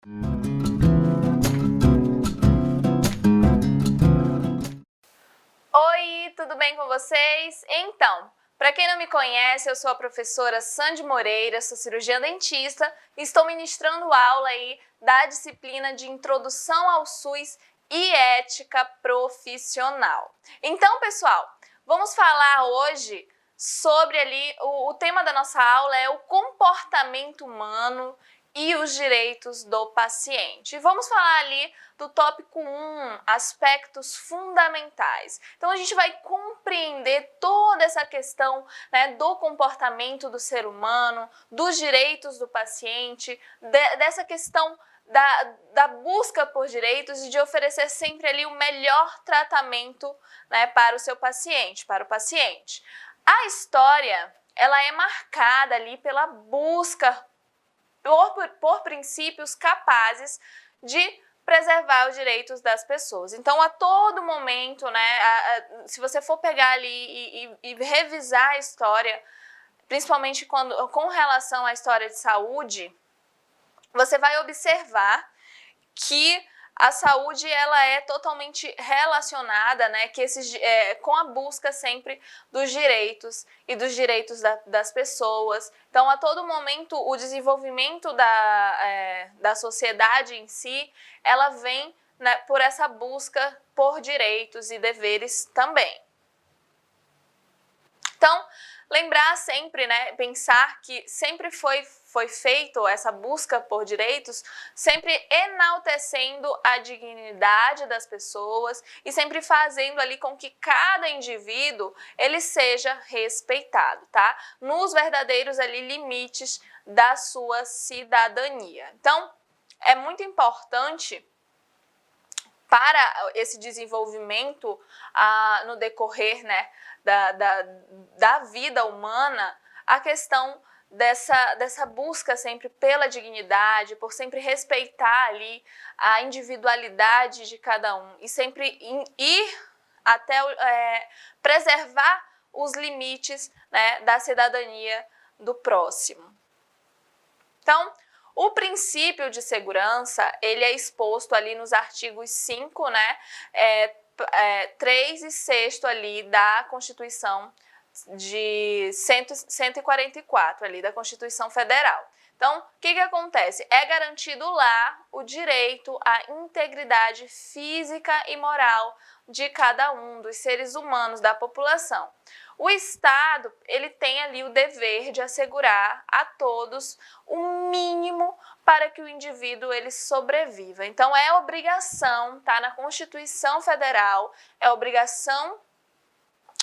Oi, tudo bem com vocês? Então, para quem não me conhece, eu sou a professora Sandy Moreira, sou cirurgiã dentista e estou ministrando aula aí da disciplina de Introdução ao SUS e Ética Profissional. Então, pessoal, vamos falar hoje sobre o tema da nossa aula é o comportamento humano e os direitos do paciente. E vamos falar ali do tópico 1, aspectos fundamentais. Então a gente vai compreender toda essa questão, né, do comportamento do ser humano, dos direitos do paciente, dessa questão da busca por direitos e de oferecer sempre ali o melhor tratamento, né, para o seu paciente, para o paciente. A história, ela é marcada ali pela busca por princípios capazes de preservar os direitos das pessoas. Então, a todo momento, né, se você for pegar ali e revisar a história, principalmente com relação à história de saúde, você vai observar que a saúde ela é totalmente relacionada, né, com a busca sempre dos direitos e dos direitos das pessoas. Então, a todo momento, o desenvolvimento da sociedade em si, ela vem, né, por essa busca por direitos e deveres também. Então, lembrar sempre, né, pensar que sempre foi feito essa busca por direitos, sempre enaltecendo a dignidade das pessoas e sempre fazendo ali com que cada indivíduo ele seja respeitado, tá? Nos verdadeiros ali limites da sua cidadania. Então, é muito importante para esse desenvolvimento no decorrer, né, da vida humana, a questão dessa busca sempre pela dignidade, por sempre respeitar ali a individualidade de cada um e sempre ir até preservar os limites, né, da cidadania do próximo. Então, o princípio de segurança, ele é exposto ali nos artigos 5, né, 3 e 6 ali da Constituição de 144 ali da Constituição Federal. Então, o que acontece? É garantido lá o direito à integridade física e moral de cada um dos seres humanos da população. O Estado, ele tem ali o dever de assegurar a todos o mínimo para que o indivíduo ele sobreviva. Então, é obrigação, tá na Constituição Federal, é obrigação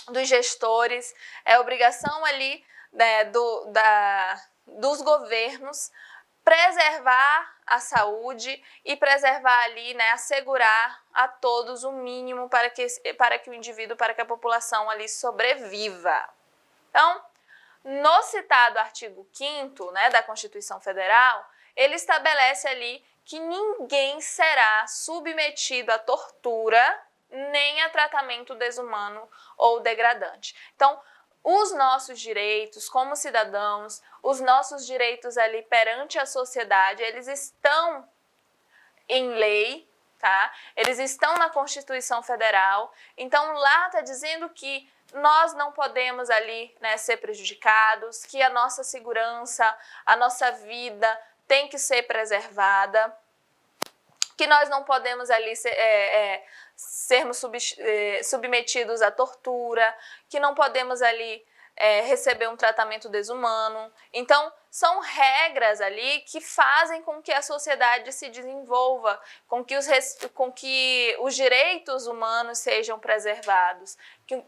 dos gestores, é obrigação ali, né, dos governos preservar a saúde e preservar ali, né, assegurar a todos o mínimo para que o indivíduo, para que a população ali sobreviva. Então, no citado artigo 5º, né, da Constituição Federal, ele estabelece ali que ninguém será submetido à tortura nem a tratamento desumano ou degradante. Então, os nossos direitos como cidadãos, os nossos direitos ali perante a sociedade, eles estão em lei, tá? Eles estão na Constituição Federal. Então, lá está dizendo que nós não podemos ali, né, ser prejudicados, que a nossa segurança, a nossa vida tem que ser preservada, que nós não podemos ali sermos submetidos à tortura, que não podemos ali receber um tratamento desumano. Então, são regras ali que fazem com que a sociedade se desenvolva, com que os direitos humanos sejam preservados, que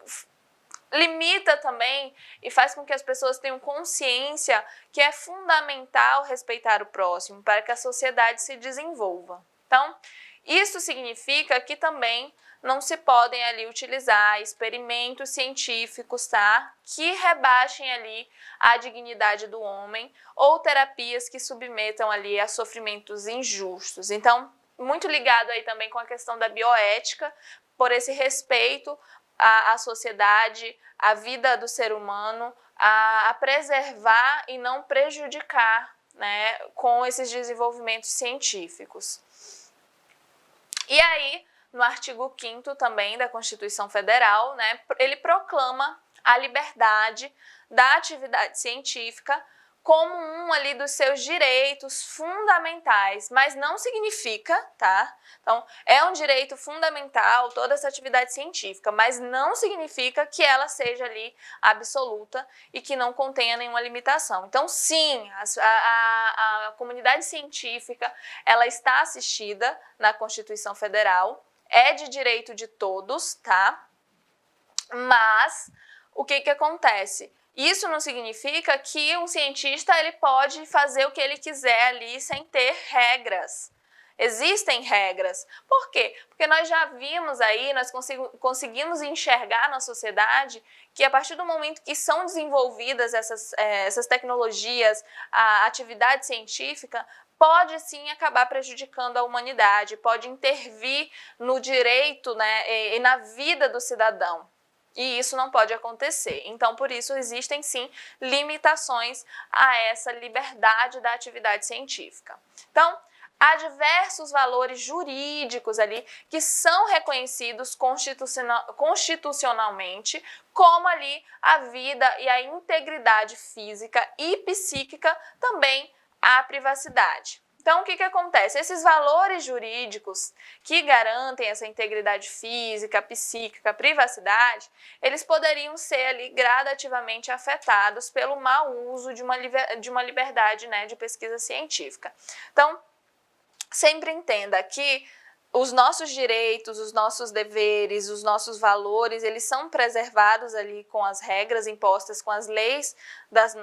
limita também e faz com que as pessoas tenham consciência que é fundamental respeitar o próximo para que a sociedade se desenvolva. Então, isso significa que também não se podem ali utilizar experimentos científicos, tá? Que rebaixem ali a dignidade do homem ou terapias que submetam ali a sofrimentos injustos. Então, muito ligado aí também com a questão da bioética, por esse respeito à sociedade, à vida do ser humano, a preservar e não prejudicar né, com esses desenvolvimentos científicos. E aí, no artigo 5º também da Constituição Federal, né, ele proclama a liberdade da atividade científica como um ali dos seus direitos fundamentais, mas não significa, tá? Então, é um direito fundamental toda essa atividade científica, mas não significa que ela seja ali absoluta e que não contenha nenhuma limitação. Então, sim, a comunidade científica, ela está assistida na Constituição Federal, é de direito de todos, tá? Mas o que acontece? Isso não significa que um cientista ele pode fazer o que ele quiser ali sem ter regras. Existem regras. Por quê? Porque nós já vimos aí, nós conseguimos enxergar na sociedade que a partir do momento que são desenvolvidas essas tecnologias, a atividade científica pode sim acabar prejudicando a humanidade, pode intervir no direito, né, e na vida do cidadão. E isso não pode acontecer. Então, por isso, existem sim limitações a essa liberdade da atividade científica. Então, há diversos valores jurídicos ali que são reconhecidos constitucionalmente, como ali a vida e a integridade física e psíquica, também a privacidade. Então, o que acontece? Esses valores jurídicos que garantem essa integridade física, psíquica, privacidade, eles poderiam ser ali gradativamente afetados pelo mau uso de uma liberdade, né, de pesquisa científica. Então, sempre entenda que os nossos direitos, os nossos deveres, os nossos valores, eles são preservados ali com as regras impostas, com as leis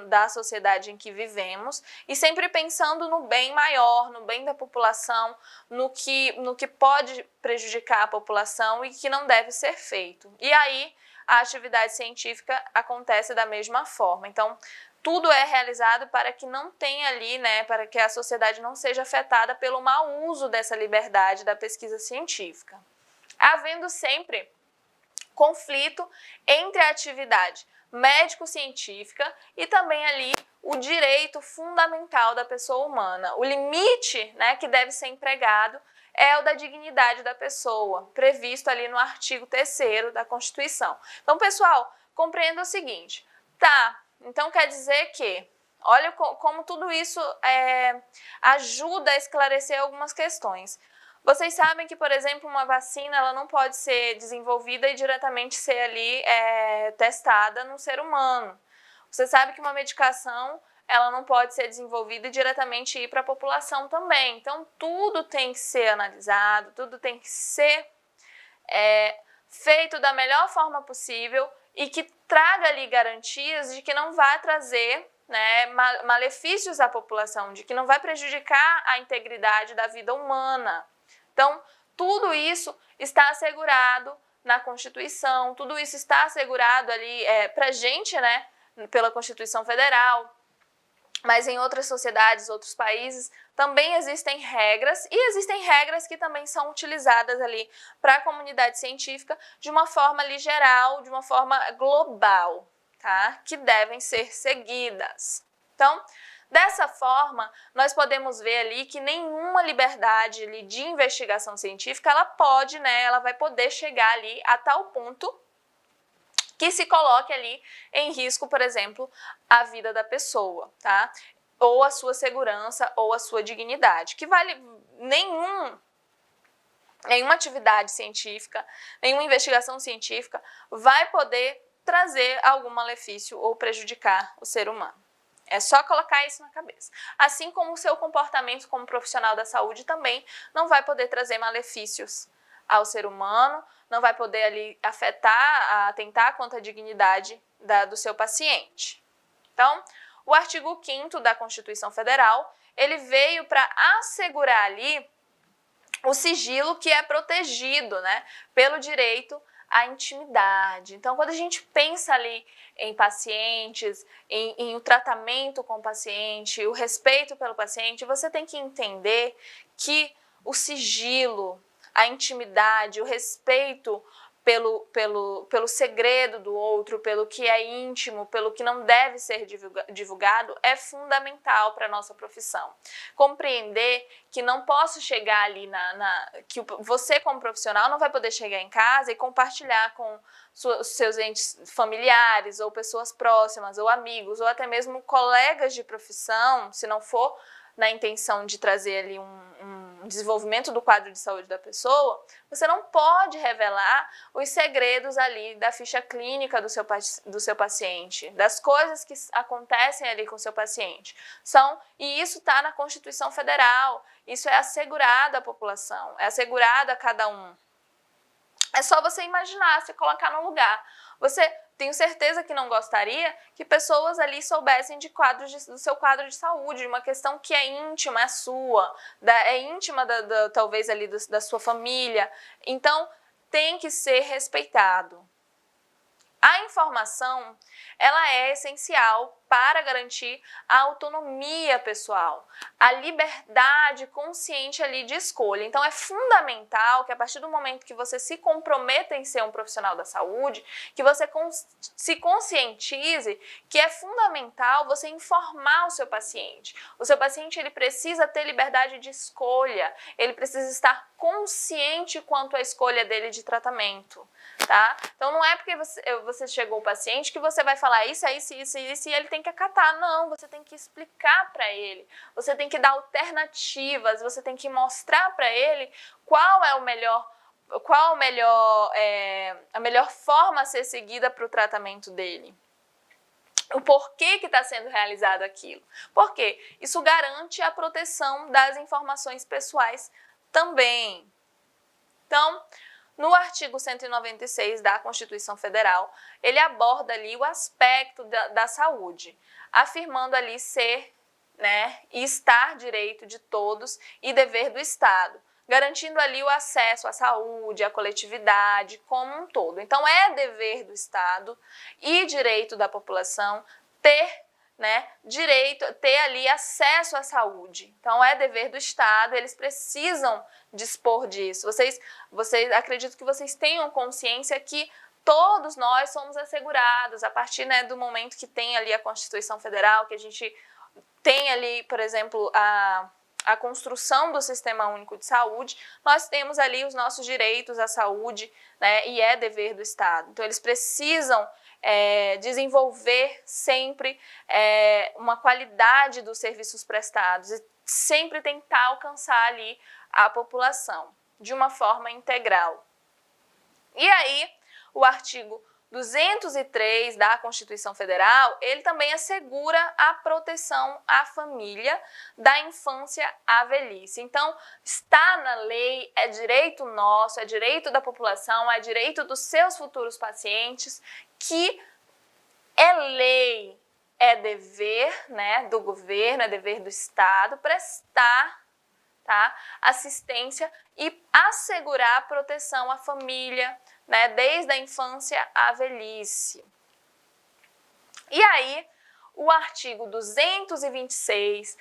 da sociedade em que vivemos, e sempre pensando no bem maior, no bem da população, no que pode prejudicar a população e que não deve ser feito. E aí a atividade científica acontece da mesma forma. Então, tudo é realizado para que não tenha ali, né, para que a sociedade não seja afetada pelo mau uso dessa liberdade da pesquisa científica. Havendo sempre conflito entre a atividade médico-científica e também ali o direito fundamental da pessoa humana. O limite, né, que deve ser empregado é o da dignidade da pessoa, previsto ali no artigo 3º da Constituição. Então, pessoal, compreenda o seguinte, tá? Então, quer dizer que, olha como tudo isso ajuda a esclarecer algumas questões. Vocês sabem que, por exemplo, uma vacina ela não pode ser desenvolvida e diretamente ser ali testada no ser humano. Você sabe que uma medicação ela não pode ser desenvolvida e diretamente ir para a população também. Então, tudo tem que ser analisado, tudo tem que ser feito da melhor forma possível e que traga ali garantias de que não vai trazer, né, malefícios à população, de que não vai prejudicar a integridade da vida humana. Então, tudo isso está assegurado na Constituição, tudo isso está assegurado ali para a gente, né, pela Constituição Federal, mas em outras sociedades, outros países, também existem regras, e existem regras que também são utilizadas ali para a comunidade científica de uma forma ali geral, de uma forma global, tá? Que devem ser seguidas. Então, dessa forma, nós podemos ver ali que nenhuma liberdade ali de investigação científica, ela pode, né, ela vai poder chegar ali a tal ponto que se coloque ali em risco, por exemplo, a vida da pessoa, tá? Ou a sua segurança ou a sua dignidade, que vale nenhuma atividade científica, nenhuma investigação científica vai poder trazer algum malefício ou prejudicar o ser humano. É só colocar isso na cabeça. Assim como o seu comportamento como profissional da saúde também não vai poder trazer malefícios ao ser humano, não vai poder ali atentar contra a dignidade do seu paciente. Então, o artigo 5º da Constituição Federal, ele veio para assegurar ali o sigilo que é protegido, né, pelo direito à intimidade. Então, quando a gente pensa ali em pacientes, em o tratamento com o paciente, o respeito pelo paciente, você tem que entender que o sigilo, a intimidade, o respeito pelo segredo do outro, pelo que é íntimo, pelo que não deve ser divulgado, é fundamental para a nossa profissão. Compreender que não posso chegar ali que você como profissional não vai poder chegar em casa e compartilhar com seus entes familiares ou pessoas próximas ou amigos ou até mesmo colegas de profissão, se não for na intenção de trazer ali um desenvolvimento do quadro de saúde da pessoa, você não pode revelar os segredos ali da ficha clínica do seu paciente, das coisas que acontecem ali com o seu paciente. E isso está na Constituição Federal, isso é assegurado à população, é assegurado a cada um. É só você imaginar, se colocar no lugar. Tenho certeza que não gostaria que pessoas ali soubessem do seu quadro de saúde, de uma questão que é íntima, é sua, é íntima talvez ali da sua família. Então, tem que ser respeitado. A informação, ela é essencial para garantir a autonomia pessoal, a liberdade consciente ali de escolha. Então, é fundamental que a partir do momento que você se comprometa em ser um profissional da saúde, que você se conscientize que é fundamental você informar o seu paciente. O seu paciente, ele precisa ter liberdade de escolha, ele precisa estar consciente quanto à escolha dele de tratamento. Tá? Então não é porque você chegou ao paciente que você vai falar isso e ele tem que acatar. Não, você tem que explicar para ele, você tem que dar alternativas, você tem que mostrar para ele qual é a melhor forma a ser seguida para o tratamento dele. O porquê que está sendo realizado aquilo. Por quê? Isso garante a proteção das informações pessoais também. Então, no artigo 196 da Constituição Federal, ele aborda ali o aspecto da saúde, afirmando ali ser, e estar direito de todos e dever do Estado, garantindo ali o acesso à saúde, à coletividade como um todo. Então, é dever do Estado e direito da população ter ter ali acesso à saúde. Então, é dever do Estado, eles precisam dispor disso. Vocês acredito que vocês tenham consciência que todos nós somos assegurados a partir do momento que tem ali a Constituição Federal, que a gente tem ali, por exemplo, a construção do Sistema Único de Saúde, nós temos ali os nossos direitos à saúde, e é dever do Estado. Então, eles precisam desenvolver sempre uma qualidade dos serviços prestados e sempre tentar alcançar ali a população de uma forma integral. E aí, o artigo 203 da Constituição Federal, ele também assegura a proteção à família da infância à velhice. Então, está na lei, é direito nosso, é direito da população, é direito dos seus futuros pacientes, que é lei, é dever do governo, é dever do Estado prestar assistência e assegurar a proteção à família, desde a infância à velhice. E aí, o artigo 226,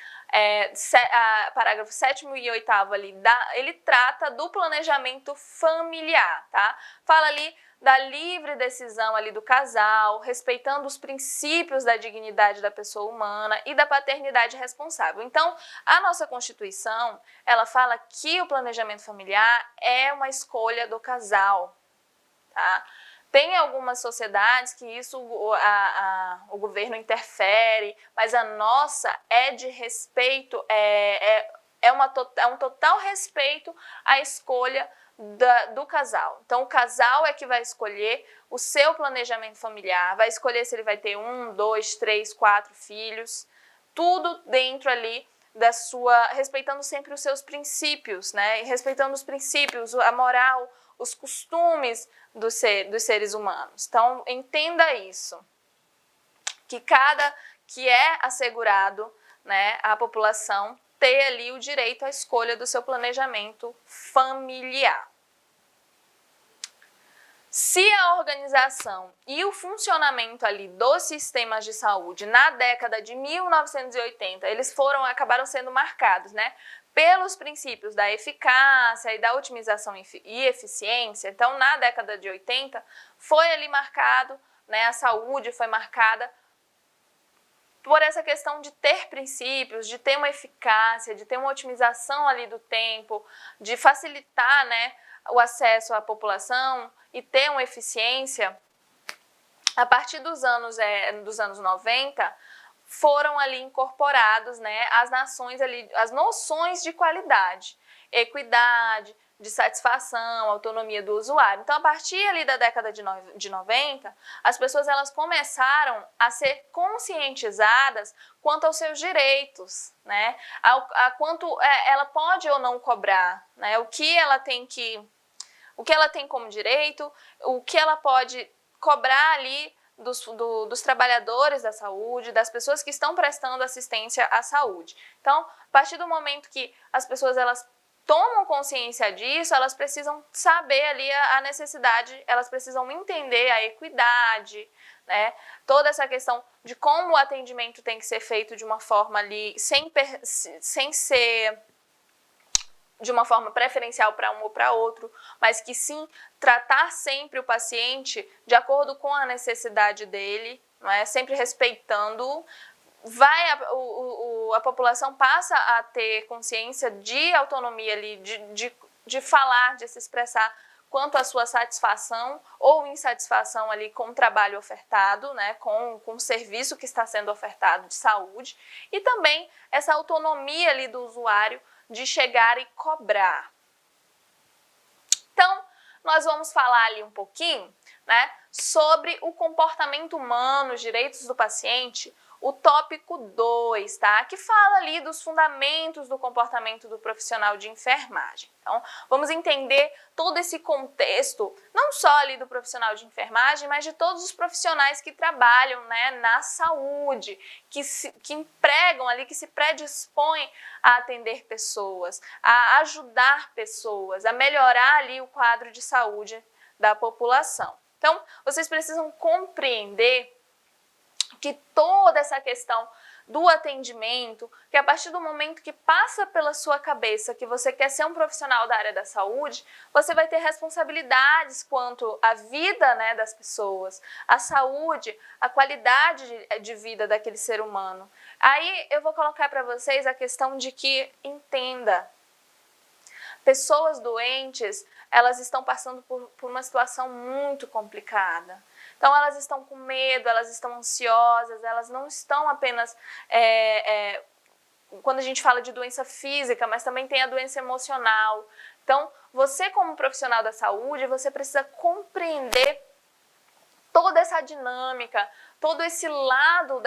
parágrafo 7º e 8º ali, ele trata do planejamento familiar, tá? Fala ali da livre decisão ali do casal, respeitando os princípios da dignidade da pessoa humana e da paternidade responsável. Então, a nossa Constituição, ela fala que o planejamento familiar é uma escolha do casal, tá? Tem algumas sociedades que isso o governo interfere, mas a nossa é de respeito, é um total respeito à escolha do casal. Então, o casal é que vai escolher o seu planejamento familiar, vai escolher se ele vai ter 1, 2, 3, 4 filhos, tudo dentro ali respeitando sempre os seus princípios, E respeitando os princípios, a moral, os costumes dos seres humanos. Então, entenda isso, que é assegurado, à população ter ali o direito à escolha do seu planejamento familiar. Se a organização e o funcionamento ali dos sistemas de saúde na década de 1980, eles acabaram sendo marcados, pelos princípios da eficácia e da otimização e eficiência. Então, na década de 80, foi ali marcado, né, a saúde foi marcada por essa questão de ter princípios, de ter uma eficácia, de ter uma otimização ali do tempo, de facilitar, né, o acesso à população e ter uma eficiência. A partir dos anos 90, foram ali incorporados, né, as noções de qualidade, equidade, de satisfação, autonomia do usuário. Então, a partir ali da década de 90, as pessoas elas começaram a ser conscientizadas quanto aos seus direitos, né? A quanto ela pode ou não cobrar, né? O que ela tem como direito, o que ela pode cobrar ali dos trabalhadores da saúde, das pessoas que estão prestando assistência à saúde. Então, a partir do momento que as pessoas elas tomam consciência disso, elas precisam saber ali a necessidade, elas precisam entender a equidade, né? Toda essa questão de como o atendimento tem que ser feito de uma forma ali, sem ser de uma forma preferencial para um ou para outro, mas que sim tratar sempre o paciente de acordo com a necessidade dele, não é? Sempre respeitando. A população passa a ter consciência de autonomia ali, de falar, de se expressar quanto à sua satisfação ou insatisfação ali com o trabalho ofertado, né, com o serviço que está sendo ofertado de saúde, e também essa autonomia ali do usuário de chegar e cobrar. Então, nós vamos falar ali um pouquinho, né, sobre o comportamento humano, os direitos do paciente, o tópico 2, tá? Que fala ali dos fundamentos do comportamento do profissional de enfermagem. Então, vamos entender todo esse contexto, não só ali do profissional de enfermagem, mas de todos os profissionais que trabalham, né, na saúde, que empregam ali, que se predispõem a atender pessoas, a ajudar pessoas, a melhorar ali o quadro de saúde da população. Então, vocês precisam compreender que toda essa questão do atendimento, que a partir do momento que passa pela sua cabeça que você quer ser um profissional da área da saúde, você vai ter responsabilidades quanto à vida, né, das pessoas, à saúde, à qualidade de vida daquele ser humano. Aí eu vou colocar para vocês a questão de que entenda. Pessoas doentes, elas estão passando por uma situação muito complicada. Então, elas estão com medo, elas estão ansiosas, elas não estão apenas, quando a gente fala de doença física, mas também tem a doença emocional. Então, você como profissional da saúde, você precisa compreender toda essa dinâmica, todo esse lado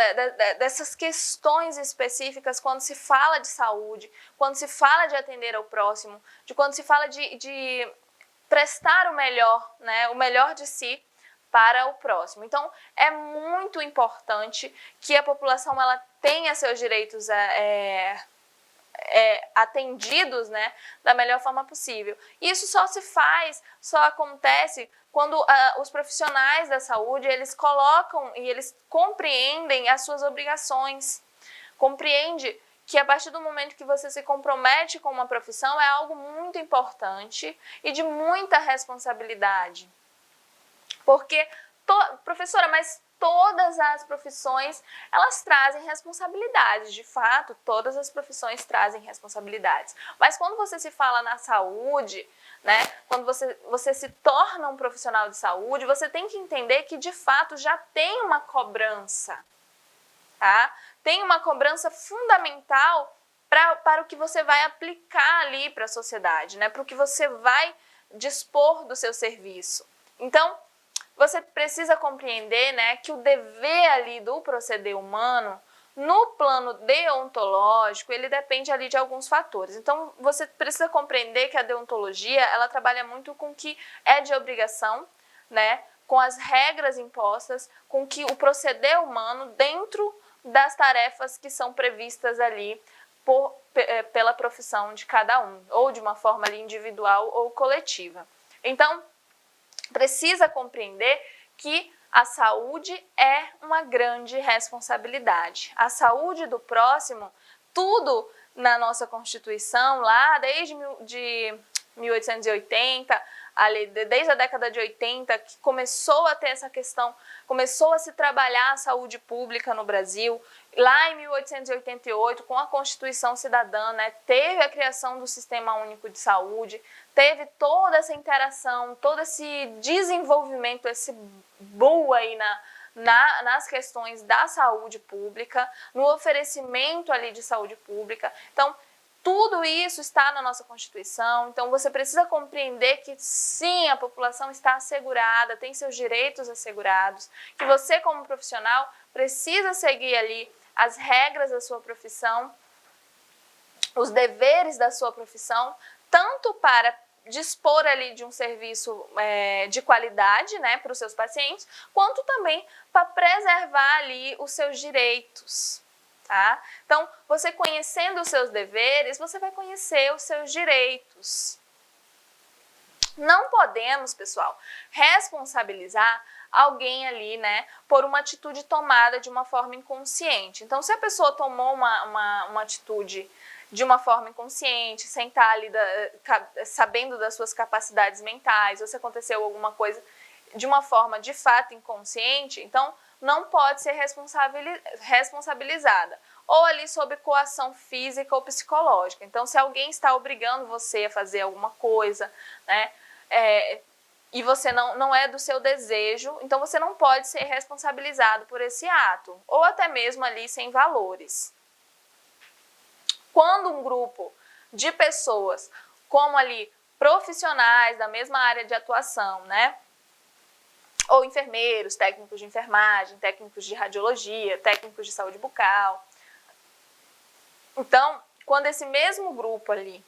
dessas questões específicas quando se fala de saúde, quando se fala de atender ao próximo, quando se fala de prestar o melhor, né, o melhor de si para o próximo. Então, é muito importante que a população ela tenha seus direitos atendidos, né, da melhor forma possível. Isso só acontece quando os profissionais da saúde, eles colocam e eles compreendem as suas obrigações. Compreende que a partir do momento que você se compromete com uma profissão é algo muito importante e de muita responsabilidade. Porque, professora, mas todas as profissões, elas trazem responsabilidades. De fato, todas as profissões trazem responsabilidades. Mas quando você se fala na saúde, né, quando você se torna um profissional de saúde, você tem que entender que, de fato, já tem uma cobrança. Tá? Tem uma cobrança fundamental para o que você vai aplicar ali para a sociedade, né, para o que você vai dispor do seu serviço. Então, você precisa compreender, né, que o dever ali do proceder humano, no plano deontológico, ele depende ali de alguns fatores. Então, você precisa compreender que a deontologia, ela trabalha muito com o que é de obrigação, né, com as regras impostas, com que o proceder humano dentro das tarefas que são previstas ali pela profissão de cada um, ou de uma forma ali individual ou coletiva. Então, precisa compreender que a saúde é uma grande responsabilidade. A saúde do próximo, tudo na nossa Constituição, lá desde 1880, ali, desde a década de 80, que começou a ter essa questão, começou a se trabalhar a saúde pública no Brasil. Lá em 1888, com a Constituição Cidadã, né, teve a criação do Sistema Único de Saúde, teve toda essa interação, todo esse desenvolvimento, esse boom aí nas questões da saúde pública, no oferecimento ali de saúde pública. Então, tudo isso está na nossa Constituição, então você precisa compreender que sim, a população está assegurada, tem seus direitos assegurados, que você como profissional precisa seguir ali as regras da sua profissão, os deveres da sua profissão, tanto para dispor ali de um serviço de qualidade, né, para os seus pacientes, quanto também para preservar ali os seus direitos. Tá? Então, você conhecendo os seus deveres, você vai conhecer os seus direitos. Não podemos, pessoal, responsabilizar alguém ali, né, por uma atitude tomada de uma forma inconsciente. Então, se a pessoa tomou uma atitude de uma forma inconsciente, sem estar ali sabendo das suas capacidades mentais, ou se aconteceu alguma coisa de uma forma de fato inconsciente, então não pode ser responsabilizada, ou ali sob coação física ou psicológica. Então, se alguém está obrigando você a fazer alguma coisa, né, e você não é do seu desejo, então você não pode ser responsabilizado por esse ato, ou até mesmo ali sem valores. Quando um grupo de pessoas, como ali profissionais da mesma área de atuação, né, ou enfermeiros, técnicos de enfermagem, técnicos de radiologia, técnicos de saúde bucal. Então, quando esse mesmo grupo ali,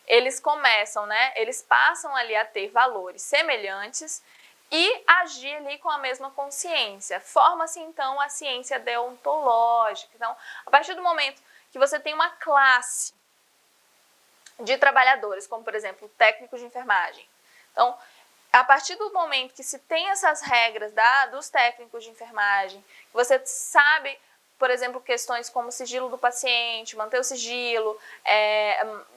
eles começam, né, eles passam ali a ter valores semelhantes e agir ali com a mesma consciência. Forma-se, então, a ciência deontológica. Então, a partir do momento que você tem uma classe de trabalhadores, como, por exemplo, técnicos de enfermagem, então, a partir do momento que se tem essas regras dos técnicos de enfermagem, você sabe, por exemplo, questões como o sigilo do paciente, manter o sigilo,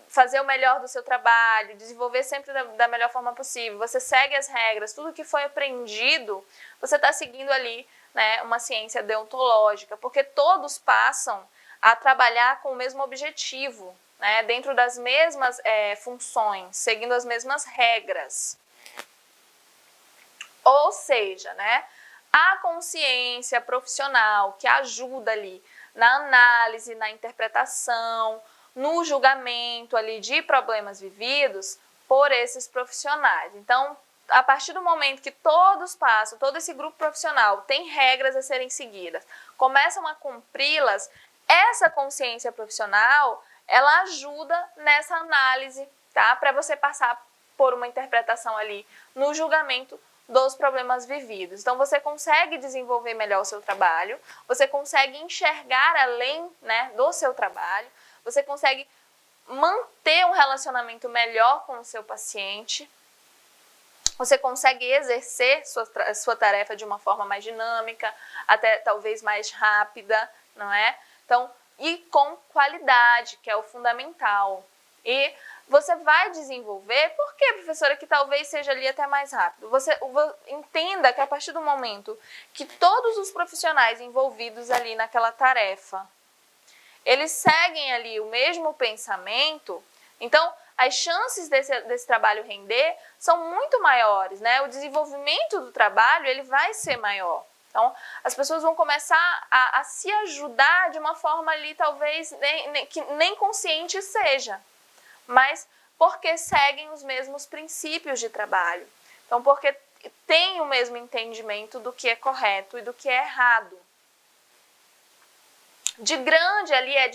fazer o melhor do seu trabalho, desenvolver sempre da melhor forma possível, você segue as regras, tudo que foi aprendido, você está seguindo ali, né, uma ciência deontológica, porque todos passam a trabalhar com o mesmo objetivo, né, dentro das mesmas funções, seguindo as mesmas regras. Ou seja, né, a consciência profissional que ajuda ali na análise, na interpretação, no julgamento ali de problemas vividos por esses profissionais. Então, a partir do momento que todos passam, todo esse grupo profissional tem regras a serem seguidas, começam a cumpri-las, essa consciência profissional, ela ajuda nessa análise, tá? Para você passar por uma interpretação ali no julgamento dos problemas vividos. Então, você consegue desenvolver melhor o seu trabalho, você consegue enxergar além, né, do seu trabalho, você consegue manter um relacionamento melhor com o seu paciente, você consegue exercer sua tarefa de uma forma mais dinâmica, até talvez mais rápida, não é? Então, e com qualidade, que é o fundamental. E você vai desenvolver, por que, professora, que talvez seja ali até mais rápido? Você entenda que a partir do momento que todos os profissionais envolvidos ali naquela tarefa, eles seguem ali o mesmo pensamento, então as chances desse trabalho render são muito maiores, né? O desenvolvimento do trabalho, ele vai ser maior. Então, as pessoas vão começar a se ajudar de uma forma ali, talvez, que nem consciente seja, mas porque seguem os mesmos princípios de trabalho. Então, porque têm o mesmo entendimento do que é correto e do que é errado. De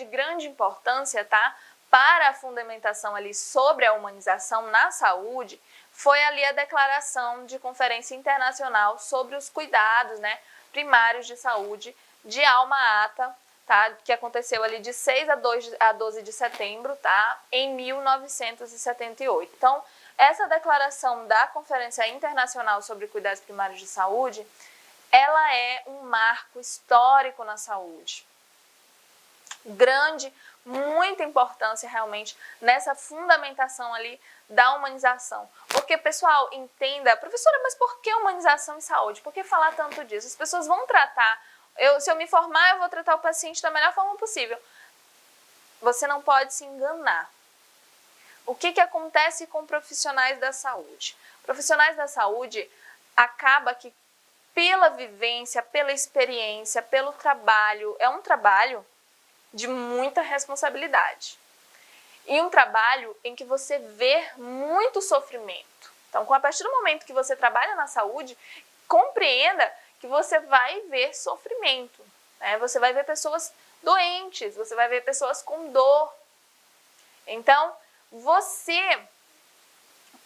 grande importância, tá? Para a fundamentação ali sobre a humanização na saúde, foi ali a declaração de Conferência Internacional sobre os cuidados, né, primários de saúde de Alma-Ata, tá, que aconteceu ali de 6 a 12 de setembro, tá, em 1978. Então, essa declaração da Conferência Internacional sobre Cuidados Primários de Saúde, ela é um marco histórico na saúde. grande, muita importância realmente nessa fundamentação ali da humanização. Porque, pessoal, entenda, professora, mas por que humanização em saúde? Por que falar tanto disso? As pessoas vão tratar, se eu me formar, eu vou tratar o paciente da melhor forma possível. Você não pode se enganar. O que acontece com profissionais da saúde? Profissionais da saúde acaba que pela vivência, pela experiência, pelo trabalho, é um trabalho de muita responsabilidade. E um trabalho em que você vê muito sofrimento. Então, a partir do momento que você trabalha na saúde, compreenda que você vai ver sofrimento, né? Você vai ver pessoas doentes, você vai ver pessoas com dor. Então, você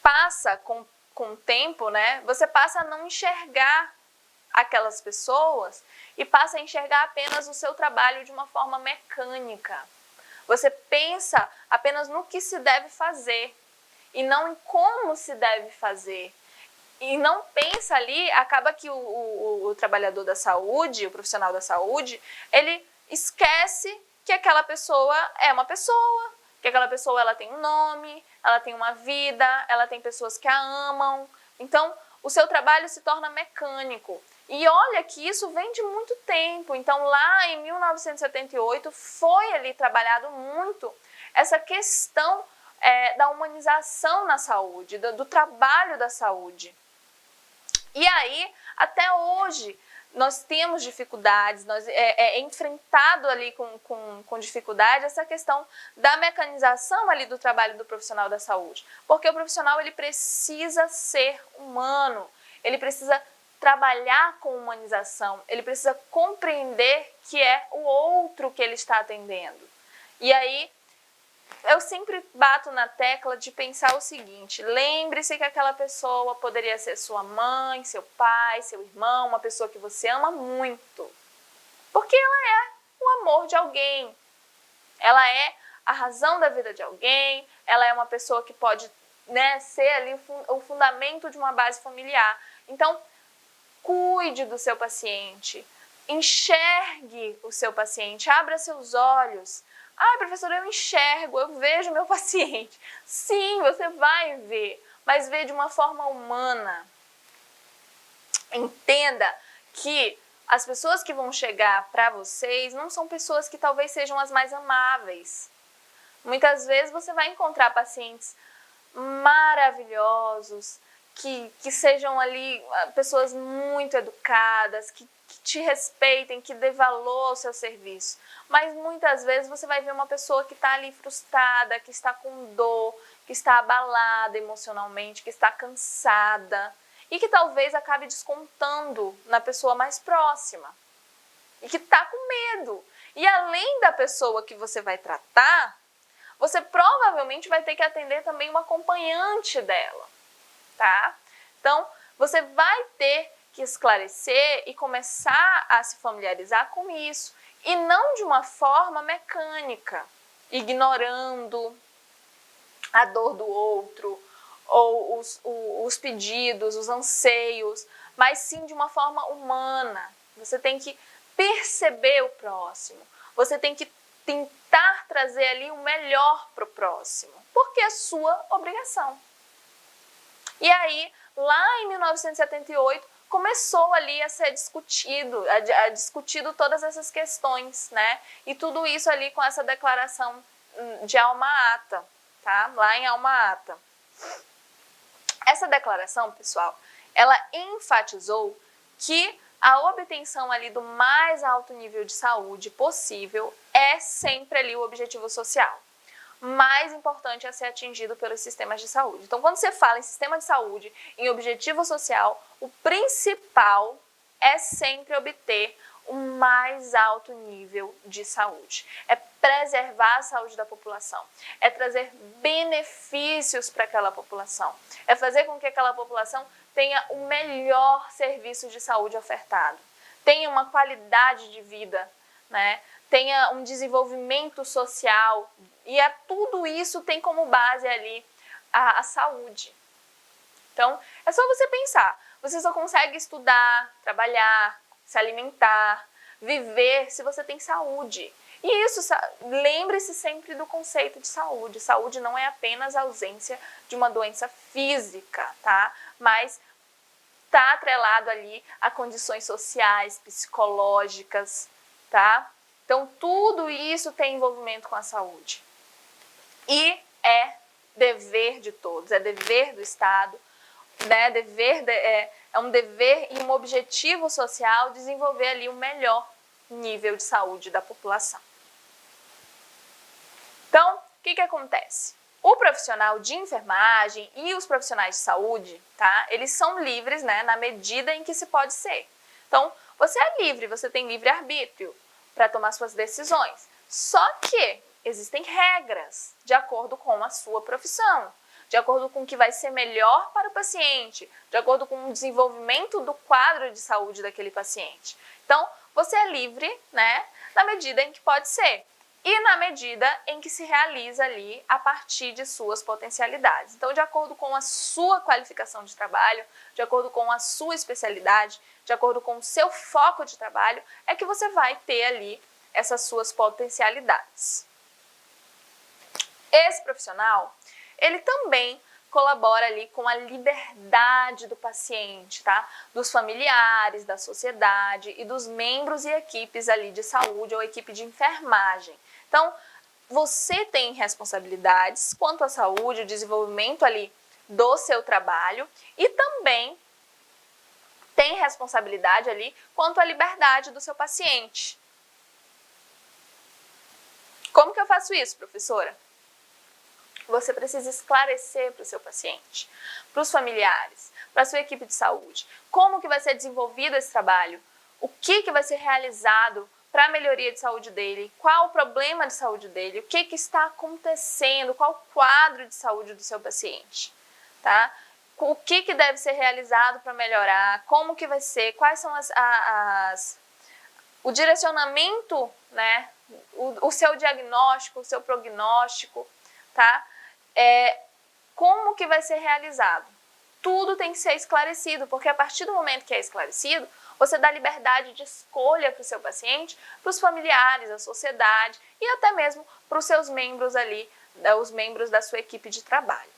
passa com o tempo, né? Você passa a não enxergar aquelas pessoas e passa a enxergar apenas o seu trabalho de uma forma mecânica. Você pensa apenas no que se deve fazer e não em como se deve fazer. E não pensa ali, acaba que o trabalhador da saúde, o profissional da saúde, ele esquece que aquela pessoa é uma pessoa, que aquela pessoa ela tem um nome, ela tem uma vida, ela tem pessoas que a amam. Então, o seu trabalho se torna mecânico. E olha que isso vem de muito tempo. Então, lá em 1978, foi ali trabalhado muito essa questão da humanização na saúde, do trabalho da saúde. E aí, até hoje, nós temos dificuldades, é enfrentado ali com dificuldade essa questão da mecanização ali do trabalho do profissional da saúde. Porque o profissional ele precisa ser humano, ele precisa trabalhar com humanização, ele precisa compreender que é o outro que ele está atendendo. E aí, eu sempre bato na tecla de pensar o seguinte: lembre-se que aquela pessoa poderia ser sua mãe, seu pai, seu irmão, uma pessoa que você ama muito. Porque ela é o amor de alguém, ela é a razão da vida de alguém, ela é uma pessoa que pode, né, ser ali o fundamento de uma base familiar. Então, cuide do seu paciente, enxergue o seu paciente, abra seus olhos. Ah, professora, eu enxergo, eu vejo meu paciente. Sim, você vai ver, mas vê de uma forma humana. Entenda que as pessoas que vão chegar para vocês não são pessoas que talvez sejam as mais amáveis. Muitas vezes você vai encontrar pacientes maravilhosos, que sejam ali pessoas muito educadas, que te respeitem, que dê valor ao seu serviço. Mas muitas vezes você vai ver uma pessoa que está ali frustrada, que está com dor, que está abalada emocionalmente, que está cansada e que talvez acabe descontando na pessoa mais próxima e que está com medo. E além da pessoa que você vai tratar, você provavelmente vai ter que atender também uma acompanhante dela, tá? Então, você vai ter que esclarecer e começar a se familiarizar com isso, e não de uma forma mecânica, ignorando a dor do outro, ou os pedidos, os anseios, mas sim de uma forma humana. Você tem que perceber o próximo, você tem que tentar trazer ali o melhor para o próximo, porque é sua obrigação. E aí, lá em 1978, começou ali a ser discutido todas essas questões, né? E tudo isso ali com essa declaração de Alma-Ata, tá? Lá em Alma-Ata. Essa declaração, pessoal, ela enfatizou que a obtenção ali do mais alto nível de saúde possível é sempre ali o objetivo social mais importante a ser atingido pelos sistemas de saúde. Então, quando você fala em sistema de saúde, em objetivo social, o principal é sempre obter o mais alto nível de saúde. É preservar a saúde da população, é trazer benefícios para aquela população, é fazer com que aquela população tenha o melhor serviço de saúde ofertado, tenha uma qualidade de vida, né? Tenha um desenvolvimento social, e tudo isso tem como base ali a saúde. Então, é só você pensar, você só consegue estudar, trabalhar, se alimentar, viver se você tem saúde. E isso, lembre-se sempre do conceito de saúde. Saúde não é apenas a ausência de uma doença física, tá? Mas está atrelado ali a condições sociais, psicológicas, tá? Então, tudo isso tem envolvimento com a saúde. E é dever de todos, é dever do Estado, né? É um dever e um objetivo social desenvolver ali o melhor nível de saúde da população. Então, o que acontece? O profissional de enfermagem e os profissionais de saúde, tá? Eles são livres, né, na medida em que se pode ser. Então, você é livre, você tem livre-arbítrio para tomar suas decisões. Só que existem regras de acordo com a sua profissão, de acordo com o que vai ser melhor para o paciente, de acordo com o desenvolvimento do quadro de saúde daquele paciente. Então, você é livre, né, na medida em que pode ser. E na medida em que se realiza ali a partir de suas potencialidades. Então, de acordo com a sua qualificação de trabalho, de acordo com a sua especialidade, de acordo com o seu foco de trabalho, é que você vai ter ali essas suas potencialidades. Esse profissional, ele também colabora ali com a liberdade do paciente, tá? Dos familiares, da sociedade e dos membros e equipes ali de saúde ou equipe de enfermagem. Então, você tem responsabilidades quanto à saúde, o desenvolvimento ali do seu trabalho e também tem responsabilidade ali quanto à liberdade do seu paciente. Como que eu faço isso, professora? Você precisa esclarecer para o seu paciente, para os familiares, para a sua equipe de saúde, como que vai ser desenvolvido esse trabalho, o que vai ser realizado para a melhoria de saúde dele, qual o problema de saúde dele, o que está acontecendo, qual o quadro de saúde do seu paciente, tá? O que deve ser realizado para melhorar, como que vai ser, quais são o direcionamento, né, o seu diagnóstico, o seu prognóstico, tá? Como que vai ser realizado. Tudo tem que ser esclarecido, porque a partir do momento que é esclarecido, você dá liberdade de escolha para o seu paciente, para os familiares, a sociedade e até mesmo para os seus membros ali, os membros da sua equipe de trabalho.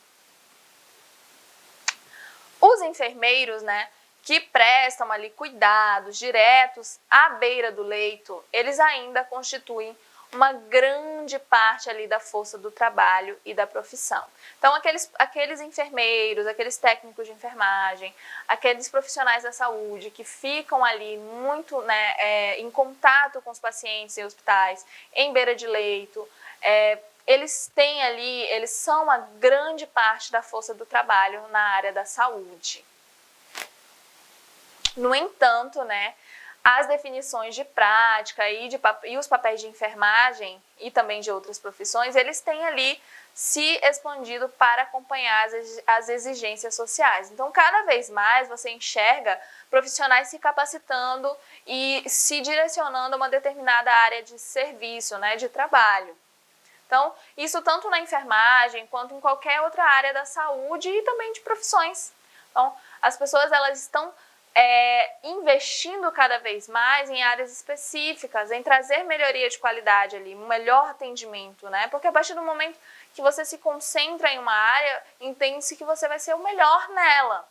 Os enfermeiros, né, que prestam ali cuidados diretos à beira do leito, eles ainda constituem uma grande parte ali da força do trabalho e da profissão. Então, aqueles enfermeiros, aqueles técnicos de enfermagem, aqueles profissionais da saúde que ficam ali muito, né, em contato com os pacientes em hospitais, em beira de leito, eles são uma grande parte da força do trabalho na área da saúde. No entanto, né, as definições de prática e os papéis de enfermagem e também de outras profissões, eles têm ali se expandido para acompanhar as exigências sociais. Então, cada vez mais você enxerga profissionais se capacitando e se direcionando a uma determinada área de serviço, né, de trabalho. Então, isso tanto na enfermagem quanto em qualquer outra área da saúde e também de profissões. Então, as pessoas elas estão investindo cada vez mais em áreas específicas, em trazer melhoria de qualidade ali, um melhor atendimento, né? Porque a partir do momento que você se concentra em uma área, entende-se que você vai ser o melhor nela.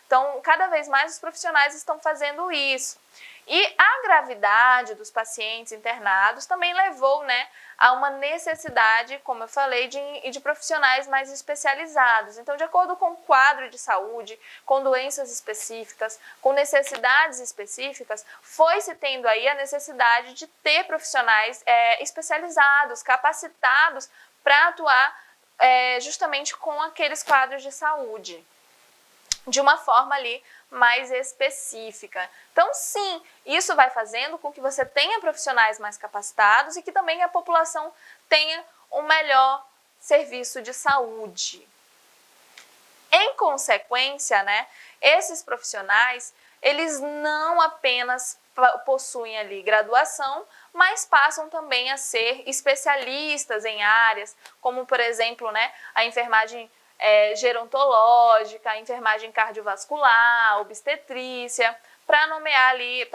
Então, cada vez mais os profissionais estão fazendo isso. E a gravidade dos pacientes internados também levou, né, a uma necessidade, como eu falei, de profissionais mais especializados. Então, de acordo com o quadro de saúde, com doenças específicas, com necessidades específicas, foi-se tendo aí a necessidade de ter profissionais especializados, capacitados para atuar justamente com aqueles quadros de saúde, de uma forma ali mais específica. Então, sim, isso vai fazendo com que você tenha profissionais mais capacitados e que também a população tenha um melhor serviço de saúde. Em consequência, né, esses profissionais, eles não apenas possuem ali graduação, mas passam também a ser especialistas em áreas, como, por exemplo, né, a enfermagem gerontológica, a enfermagem cardiovascular, obstetrícia, para nomear ali,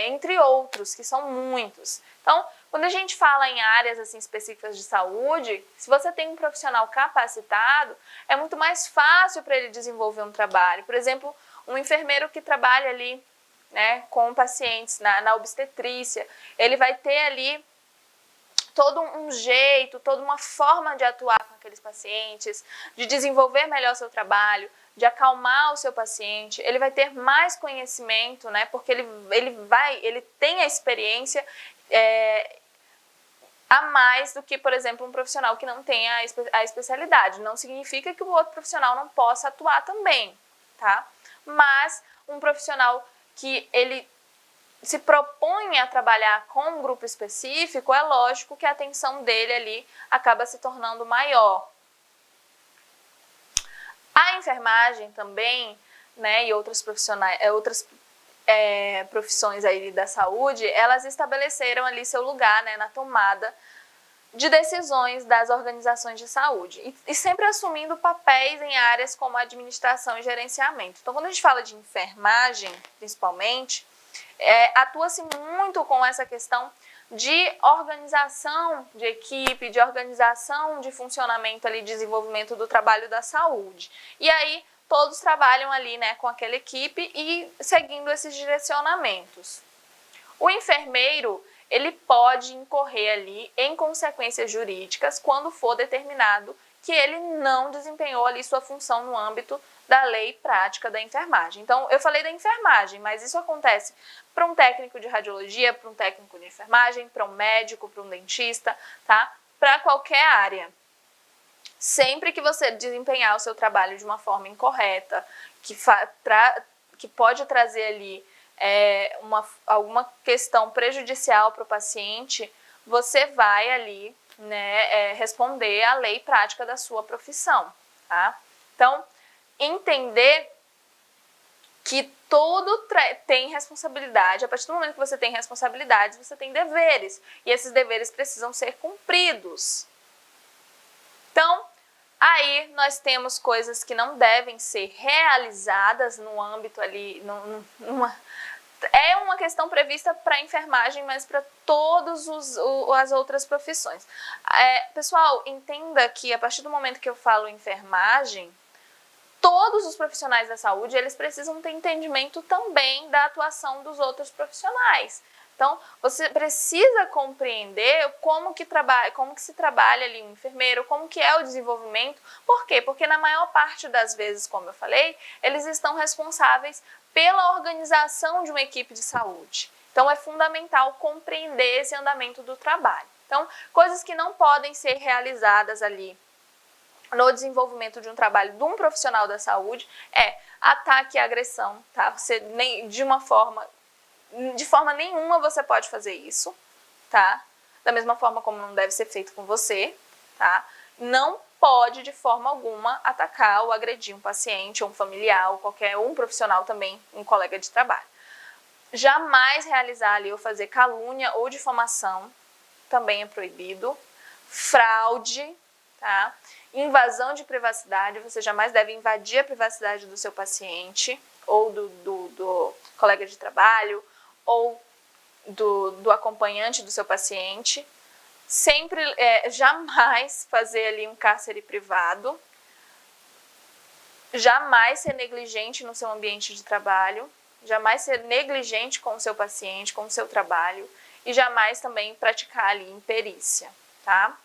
entre outros, que são muitos. Então, quando a gente fala em áreas assim, específicas de saúde, se você tem um profissional capacitado, é muito mais fácil para ele desenvolver um trabalho. Por exemplo, um enfermeiro que trabalha ali, né, com pacientes na obstetrícia, ele vai ter ali todo um jeito, toda uma forma de atuar com aqueles pacientes, de desenvolver melhor seu trabalho, de acalmar o seu paciente. Ele vai ter mais conhecimento, né, porque ele tem a experiência a mais do que, por exemplo, um profissional que não tem a especialidade. Não significa que o outro profissional não possa atuar também, tá? Mas um profissional que ele se propõe a trabalhar com um grupo específico, é lógico que a atenção dele ali acaba se tornando maior. A enfermagem também, né, e outros profissionais, profissões aí da saúde, elas estabeleceram ali seu lugar, né, na tomada de decisões das organizações de saúde e sempre assumindo papéis em áreas como administração e gerenciamento. Então, quando a gente fala de enfermagem, principalmente, atua-se muito com essa questão de organização de equipe, de organização de funcionamento ali, desenvolvimento do trabalho da saúde. E aí, todos trabalham ali, né, com aquela equipe e seguindo esses direcionamentos. O enfermeiro, ele pode incorrer ali em consequências jurídicas quando for determinado que ele não desempenhou ali sua função no âmbito da lei prática da enfermagem. Então, eu falei da enfermagem, mas isso acontece para um técnico de radiologia, para um técnico de enfermagem, para um médico, para um dentista, tá? Para qualquer área. Sempre que você desempenhar o seu trabalho de uma forma incorreta, que pode trazer ali alguma questão prejudicial para o paciente, você vai ali, né, responder à lei prática da sua profissão, tá? Então, entender que todo tem responsabilidade. A partir do momento que você tem responsabilidades, você tem deveres, e esses deveres precisam ser cumpridos. Então, aí nós temos coisas que não devem ser realizadas no âmbito ali, é uma questão prevista para a enfermagem, mas para todas as outras profissões. Pessoal, entenda que a partir do momento que eu falo enfermagem, todos os profissionais da saúde, eles precisam ter entendimento também da atuação dos outros profissionais. Então, você precisa compreender como que se trabalha ali um enfermeiro, como que é o desenvolvimento. Por quê? Porque na maior parte das vezes, como eu falei, eles estão responsáveis pela organização de uma equipe de saúde. Então, é fundamental compreender esse andamento do trabalho. Então, coisas que não podem ser realizadas ali no desenvolvimento de um trabalho de um profissional da saúde é ataque e agressão, tá? Você de forma nenhuma você pode fazer isso, tá? Da mesma forma como não deve ser feito com você, tá? Não pode de forma alguma atacar ou agredir um paciente, ou um familiar, ou um profissional também, um colega de trabalho. Jamais realizar ali ou fazer calúnia ou difamação, também é proibido. Fraude, tá? Invasão de privacidade, você jamais deve invadir a privacidade do seu paciente, ou do colega de trabalho, ou do acompanhante do seu paciente. Sempre, jamais fazer ali um cárcere privado, jamais ser negligente no seu ambiente de trabalho, jamais ser negligente com o seu paciente, com o seu trabalho, e jamais também praticar ali imperícia, tá?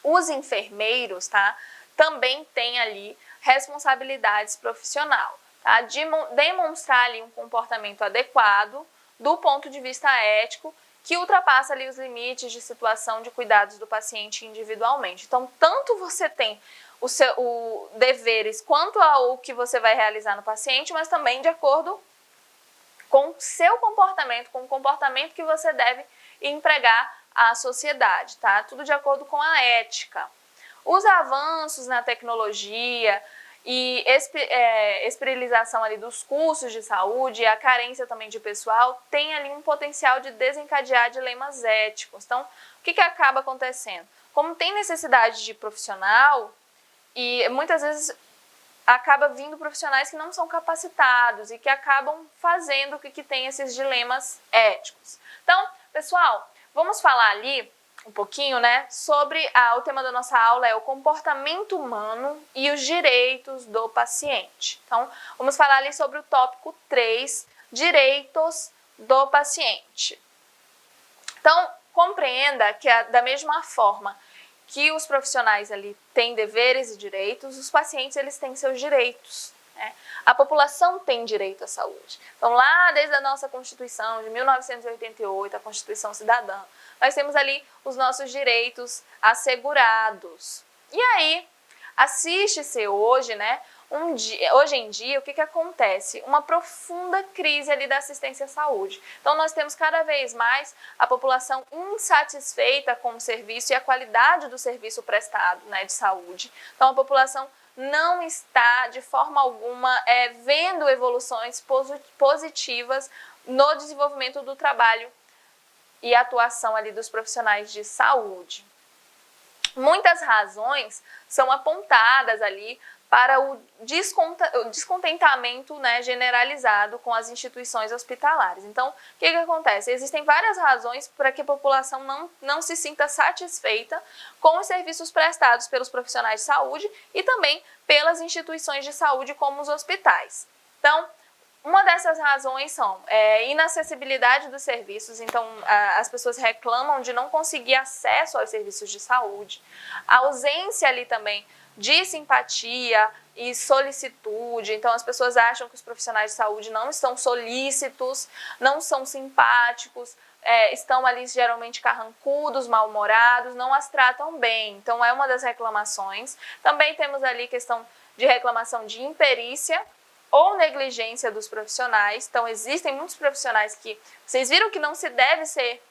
Os enfermeiros, tá, também têm ali responsabilidades profissional, tá? De demonstrar ali um comportamento adequado do ponto de vista ético, que ultrapassa ali os limites de situação de cuidados do paciente individualmente. Então, tanto você tem os deveres quanto ao que você vai realizar no paciente, mas também de acordo com o seu comportamento, com o comportamento que você deve empregar à sociedade, tá? Tudo de acordo com a ética. Os avanços na tecnologia e esterilização ali dos custos de saúde e a carência também de pessoal tem ali um potencial de desencadear dilemas éticos. Então, o que acaba acontecendo? Como tem necessidade de profissional e muitas vezes acaba vindo profissionais que não são capacitados e que acabam fazendo que tem esses dilemas éticos. Então, pessoal, vamos falar ali um pouquinho, né, sobre o tema da nossa aula é o comportamento humano e os direitos do paciente. Então, vamos falar ali sobre o tópico 3, direitos do paciente. Então, compreenda que da mesma forma que os profissionais ali têm deveres e direitos, os pacientes eles têm seus direitos. Né? A população tem direito à saúde. Então, lá desde a nossa Constituição de 1988, a Constituição Cidadã, nós temos ali os nossos direitos assegurados. E aí, assiste-se hoje, né? Hoje em dia, o que acontece? Uma profunda crise ali da assistência à saúde. Então, nós temos cada vez mais a população insatisfeita com o serviço e a qualidade do serviço prestado, né, de saúde. Então, a população não está, de forma alguma, vendo evoluções positivas no desenvolvimento do trabalho e atuação ali dos profissionais de saúde. Muitas razões são apontadas ali para o descontentamento, né, generalizado com as instituições hospitalares. Então, o que acontece? Existem várias razões para que a população não se sinta satisfeita com os serviços prestados pelos profissionais de saúde e também pelas instituições de saúde como os hospitais. Então, uma dessas razões são inacessibilidade dos serviços, então as pessoas reclamam de não conseguir acesso aos serviços de saúde, a ausência ali também de simpatia e solicitude, então as pessoas acham que os profissionais de saúde não estão solícitos, não são simpáticos, estão ali geralmente carrancudos, mal-humorados, não as tratam bem, então é uma das reclamações. Também temos ali questão de reclamação de imperícia ou negligência dos profissionais, então existem muitos profissionais que, vocês viram que não se deve ser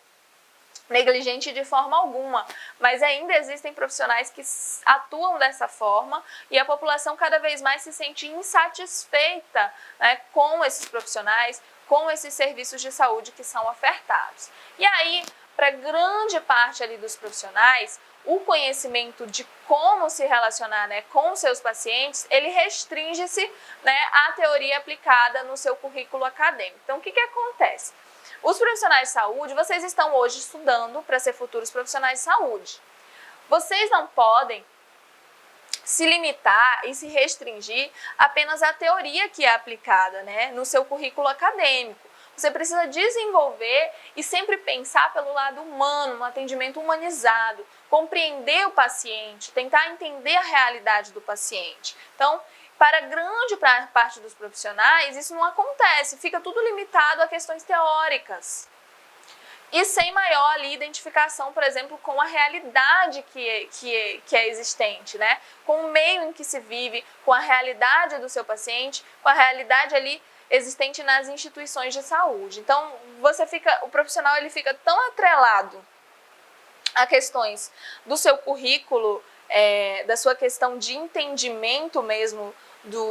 negligente de forma alguma, mas ainda existem profissionais que atuam dessa forma e a população cada vez mais se sente insatisfeita, né, com esses profissionais, com esses serviços de saúde que são ofertados. E aí, para grande parte ali dos profissionais, o conhecimento de como se relacionar, né, com seus pacientes, ele restringe-se, né, à teoria aplicada no seu currículo acadêmico. Então, o que acontece? Os profissionais de saúde, vocês estão hoje estudando para ser futuros profissionais de saúde. Vocês não podem se limitar e se restringir apenas à teoria que é aplicada, né, no seu currículo acadêmico. Você precisa desenvolver e sempre pensar pelo lado humano, no atendimento humanizado, compreender o paciente, tentar entender a realidade do paciente. Então, para grande parte dos profissionais, isso não acontece, fica tudo limitado a questões teóricas. E sem maior ali, identificação, por exemplo, com a realidade que é existente, né? Com o meio em que se vive, com a realidade do seu paciente, com a realidade ali existente nas instituições de saúde. Então, o profissional ele fica tão atrelado a questões do seu currículo, da sua questão de entendimento mesmo,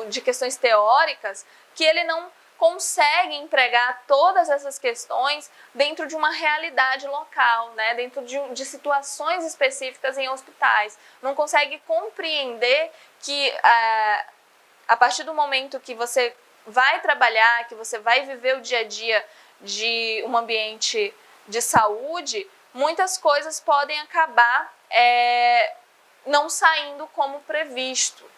de questões teóricas, que ele não consegue empregar todas essas questões dentro de uma realidade local, né? Dentro de situações específicas em hospitais. Não consegue compreender que a partir do momento que você vai trabalhar, que você vai viver o dia a dia de um ambiente de saúde, muitas coisas podem acabar não saindo como previsto.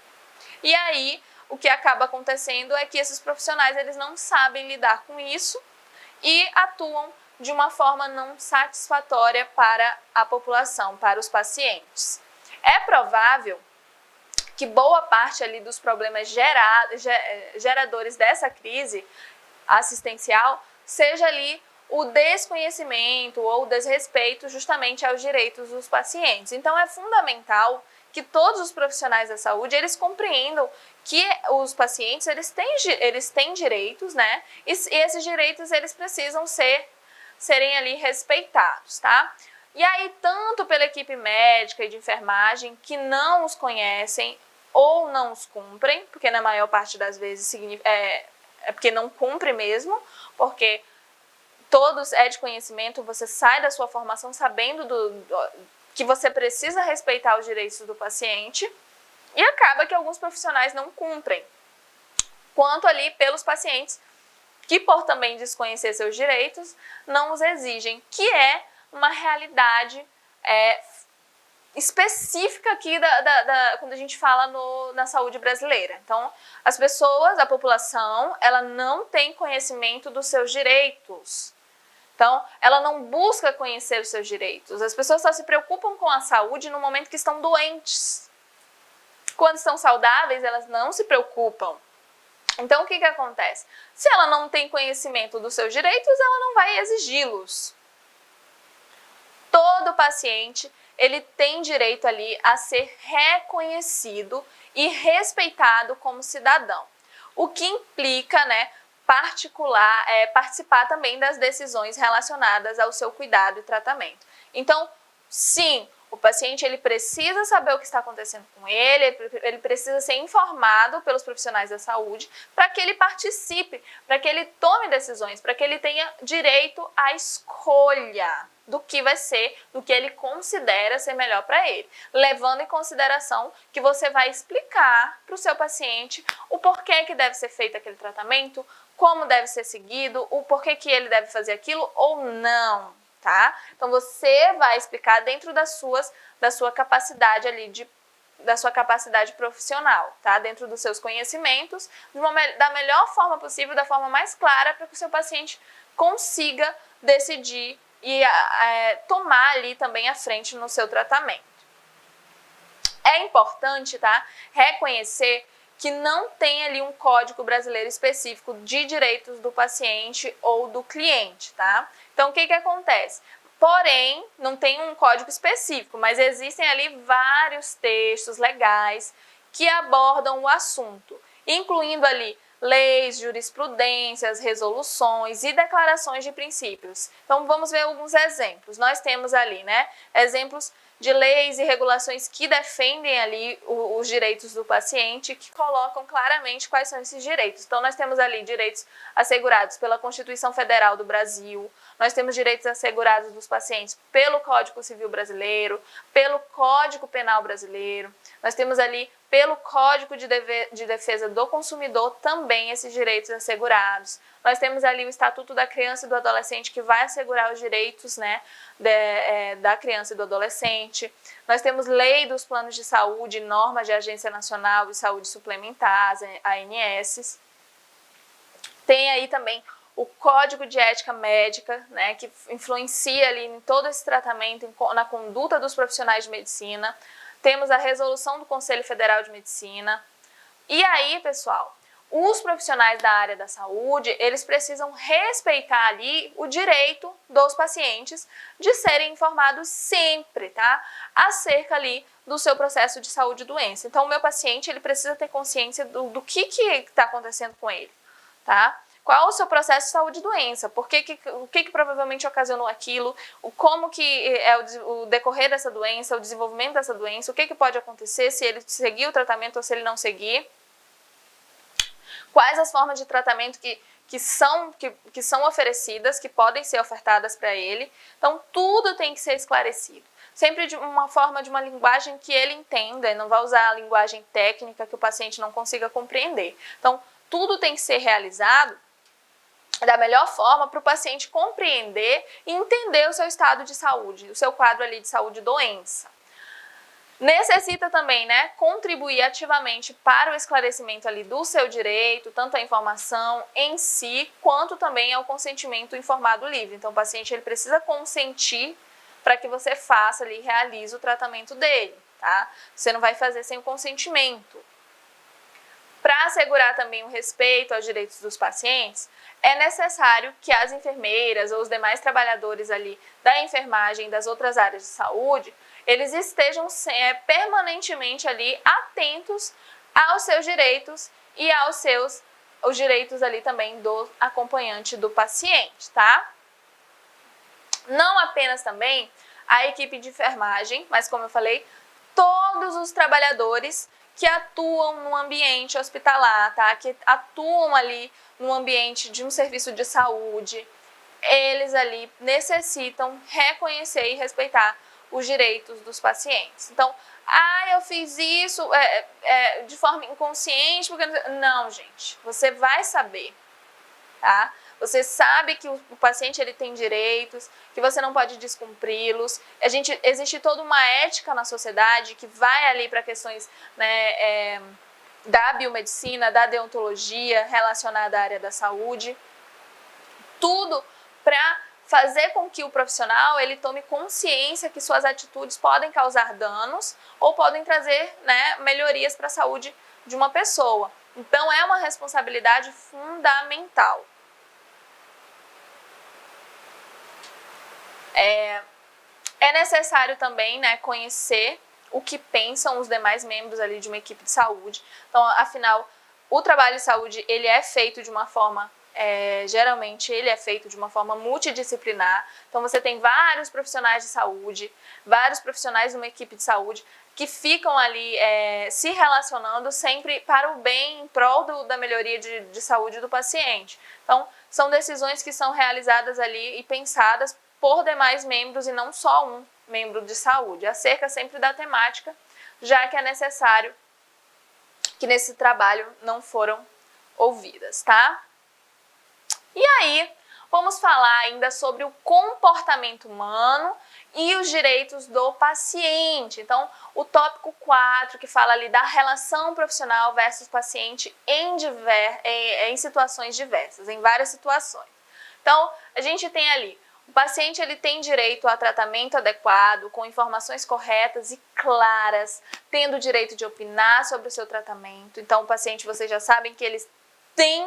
E aí, o que acaba acontecendo é que esses profissionais eles não sabem lidar com isso e atuam de uma forma não satisfatória para a população, para os pacientes. É provável que boa parte ali dos problemas geradores dessa crise assistencial seja ali o desconhecimento ou o desrespeito justamente aos direitos dos pacientes. Então é fundamental que todos os profissionais da saúde eles compreendam que os pacientes eles têm direitos, né? E esses direitos eles precisam serem ali respeitados, tá? E aí tanto pela equipe médica e de enfermagem que não os conhecem ou não os cumprem, porque na maior parte das vezes é porque não cumpre mesmo, porque todos é de conhecimento, você sai da sua formação sabendo que você precisa respeitar os direitos do paciente, E acaba que alguns profissionais não cumprem, quanto ali pelos pacientes que, por também desconhecer seus direitos, não os exigem, que é uma realidade específica aqui quando a gente fala na saúde brasileira. Então, as pessoas, a população, ela não tem conhecimento dos seus direitos. Então, ela não busca conhecer os seus direitos. As pessoas só se preocupam com a saúde no momento que estão doentes. Quando estão saudáveis, elas não se preocupam. Então, o que acontece? Se ela não tem conhecimento dos seus direitos, ela não vai exigi-los. Todo paciente, ele tem direito ali a ser reconhecido e respeitado como cidadão. O que implica, né, participar também das decisões relacionadas ao seu cuidado e tratamento. Então, sim, o paciente ele precisa saber o que está acontecendo com ele precisa ser informado pelos profissionais da saúde para que ele participe, para que ele tome decisões, para que ele tenha direito à escolha do que vai ser, do que ele considera ser melhor para ele, levando em consideração que você vai explicar para o seu paciente o porquê que deve ser feito aquele tratamento, como deve ser seguido, o porquê que ele deve fazer aquilo ou não, tá? Então você vai explicar dentro da sua capacidade ali da sua capacidade profissional, tá? Dentro dos seus conhecimentos, da melhor forma possível, da forma mais clara, para que o seu paciente consiga decidir e tomar ali também a frente no seu tratamento. É importante, tá, reconhecer que não tem ali um código brasileiro específico de direitos do paciente ou do cliente, tá? Então, o que acontece? Porém, não tem um código específico, mas existem ali vários textos legais que abordam o assunto, incluindo ali leis, jurisprudências, resoluções e declarações de princípios. Então, vamos ver alguns exemplos. Nós temos ali, né, exemplos de leis e regulações que defendem ali os direitos do paciente, que colocam claramente quais são esses direitos. Então, nós temos ali direitos assegurados pela Constituição Federal do Brasil, nós temos direitos assegurados dos pacientes pelo Código Civil Brasileiro, pelo Código Penal Brasileiro, nós temos ali pelo Código de Defesa do Consumidor também esses direitos assegurados. Nós temos ali o Estatuto da Criança e do Adolescente, que vai assegurar os direitos, né, da criança e do adolescente. Nós temos lei dos planos de saúde, normas de Agência Nacional de Saúde Suplementar, ANS. Tem aí também o Código de Ética Médica, né, que influencia ali em todo esse tratamento, na conduta dos profissionais de medicina. Temos a resolução do Conselho Federal de Medicina. E aí, pessoal, os profissionais da área da saúde, eles precisam respeitar ali o direito dos pacientes de serem informados sempre, tá? Acerca ali do seu processo de saúde e doença. Então, o meu paciente, ele precisa ter consciência do que está acontecendo com ele, tá? Qual o seu processo de saúde e doença? O que provavelmente ocasionou aquilo? Como que é o decorrer dessa doença, o desenvolvimento dessa doença? O que pode acontecer se ele seguir o tratamento ou se ele não seguir? Quais as formas de tratamento que são oferecidas, que podem ser ofertadas para ele? Então, tudo tem que ser esclarecido. Sempre de uma forma, de uma linguagem que ele entenda, e não vai usar a linguagem técnica que o paciente não consiga compreender. Então, tudo tem que ser realizado da melhor forma para o paciente compreender e entender o seu estado de saúde, o seu quadro ali de saúde e doença. Necessita também, né, contribuir ativamente para o esclarecimento ali do seu direito, tanto à informação em si, quanto também ao consentimento informado livre. Então, o paciente ele precisa consentir para que você faça ali, realize o tratamento dele, tá? Você não vai fazer sem o consentimento. Para assegurar também o respeito aos direitos dos pacientes, é necessário que as enfermeiras ou os demais trabalhadores ali da enfermagem e das outras áreas de saúde, eles estejam permanentemente ali atentos aos seus direitos e os direitos ali também do acompanhante do paciente, tá? Não apenas também a equipe de enfermagem, mas como eu falei, todos os trabalhadores que atuam no ambiente hospitalar, tá? Que atuam ali no ambiente de um serviço de saúde, eles ali necessitam reconhecer e respeitar os direitos dos pacientes. Então, eu fiz isso de forma inconsciente, porque... Não, gente, você vai saber, tá? Você sabe que o paciente ele tem direitos, que você não pode descumpri-los. Existe toda uma ética na sociedade que vai ali para questões, né, da biomedicina, da deontologia relacionada à área da saúde. Tudo para fazer com que o profissional ele tome consciência que suas atitudes podem causar danos ou podem trazer, né, melhorias para a saúde de uma pessoa. Então, é uma responsabilidade fundamental. É necessário também, né, conhecer o que pensam os demais membros ali de uma equipe de saúde. Então, afinal, o trabalho de saúde ele é feito de uma forma, geralmente ele é feito de uma forma multidisciplinar. Então, você tem vários profissionais de saúde, vários profissionais de uma equipe de saúde que ficam ali se relacionando sempre para o bem, em prol da melhoria de saúde do paciente. Então, são decisões que são realizadas ali e pensadas por demais membros e não só um membro de saúde, acerca sempre da temática, já que é necessário que nesse trabalho não foram ouvidas, tá? E aí, vamos falar ainda sobre o comportamento humano e os direitos do paciente. Então, o tópico 4, que fala ali da relação profissional versus paciente em situações diversas, em várias situações. Então, a gente tem ali o paciente ele tem direito a tratamento adequado, com informações corretas e claras, tendo o direito de opinar sobre o seu tratamento. Então, o paciente, vocês já sabem que eles têm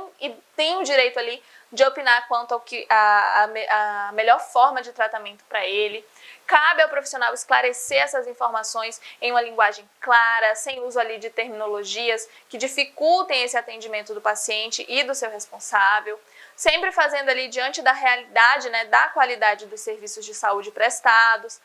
o direito ali de opinar quanto ao que a melhor forma de tratamento para ele. Cabe ao profissional esclarecer essas informações em uma linguagem clara, sem uso ali de terminologias que dificultem esse atendimento do paciente e do seu responsável. Sempre fazendo ali diante da realidade, né, da qualidade dos serviços de saúde prestados,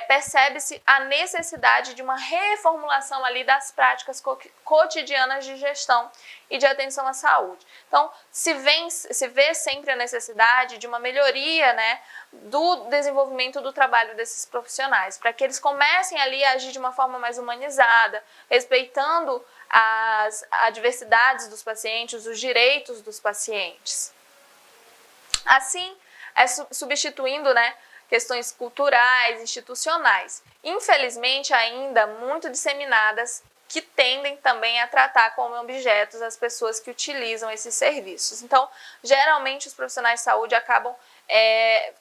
percebe-se a necessidade de uma reformulação ali das práticas cotidianas de gestão e de atenção à saúde. Então, se vê sempre a necessidade de uma melhoria, né, do desenvolvimento do trabalho desses profissionais, para que eles comecem ali a agir de uma forma mais humanizada, respeitando as adversidades dos pacientes, os direitos dos pacientes. Assim, substituindo, né, questões culturais, institucionais, infelizmente ainda muito disseminadas, que tendem também a tratar como objetos as pessoas que utilizam esses serviços. Então, geralmente os profissionais de saúde acabam